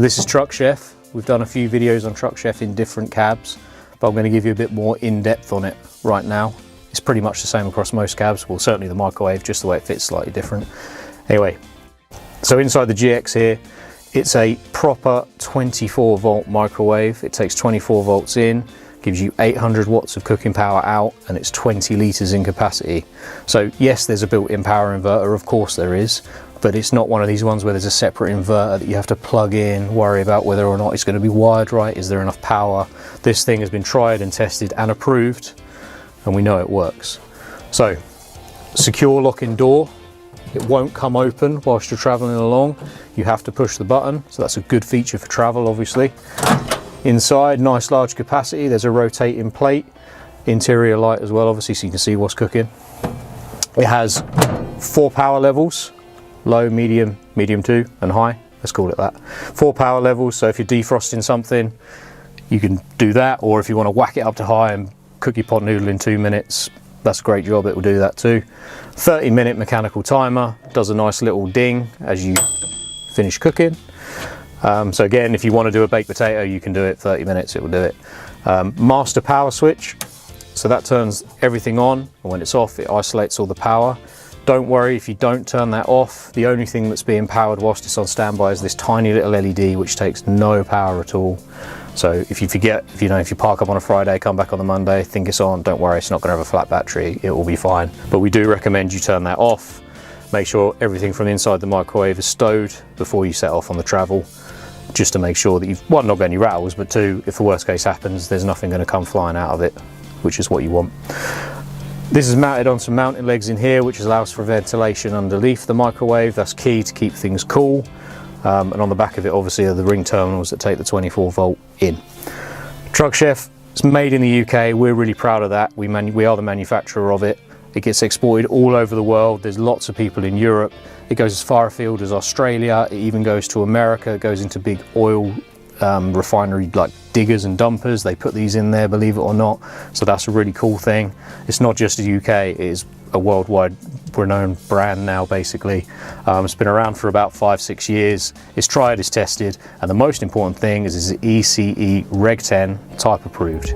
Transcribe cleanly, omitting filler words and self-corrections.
This is TruckChef. We've done a few videos on TruckChef in different cabs, but I'm going to give you a bit more in-depth on it right now. It's pretty much the same across most cabs. Well, certainly the microwave, just the way it fits slightly different. Anyway, so inside the GX here, it's a proper 24 volt microwave. It takes 24 volts in, gives you 800 watts of cooking power out, and it's 20 litres in capacity. So yes, there's a built-in power inverter, of course there is, but it's not one of these ones where there's a separate inverter that you have to plug in, worry about whether or not it's going to be wired right, is there enough power. This thing has been tried and tested and approved, and we know it works. So, secure locking door. It won't come open whilst you're traveling along. You have to push the button, so that's a good feature for travel, obviously. Inside, nice large capacity. There's a rotating plate, interior light as well, obviously, so you can see what's cooking. It has 4 power levels, low, medium, medium 2, and high. Let's call it that. 4 power levels, so if you're defrosting something, you can do that, or if you want to whack it up to high and cook your pot noodle in 2 minutes, that's a great job, it will do that too. 30-minute mechanical timer, does a nice little ding as you finish cooking. So again, if you want to do a baked potato, you can do it, 30 minutes, it will do it. Master power switch, so that turns everything on, and when it's off, it isolates all the power. Don't worry if you don't turn that off. The only thing that's being powered whilst it's on standby is this tiny little LED, which takes no power at all. So if you forget, if you park up on a Friday, come back on the Monday, think it's on, don't worry, it's not going to have a flat battery, it will be fine. But we do recommend you turn that off. Make sure everything from inside the microwave is stowed before you set off on the travel, just to make sure that you've, one, not got any rattles, but two, if the worst case happens, there's nothing going to come flying out of it, which is what you want. This is mounted on some mounting legs in here, which allows for ventilation underneath the microwave. That's key to keep things cool. And on the back of it, obviously, are the ring terminals that take the 24 volt in. TruckChef, it's made in the UK. We're really proud of that. We are the manufacturer of it. It gets exported all over the world. There's lots of people in Europe. It goes as far afield as Australia. It even goes to America. It goes into big oil refinery like diggers and dumpers. They put these in there, believe it or not. So that's a really cool thing. It's not just the UK, it is a worldwide renowned brand now, basically. It's been around for about 5-6 years. It's tried, it's tested, and the most important thing is it's ECE Reg 10 type approved.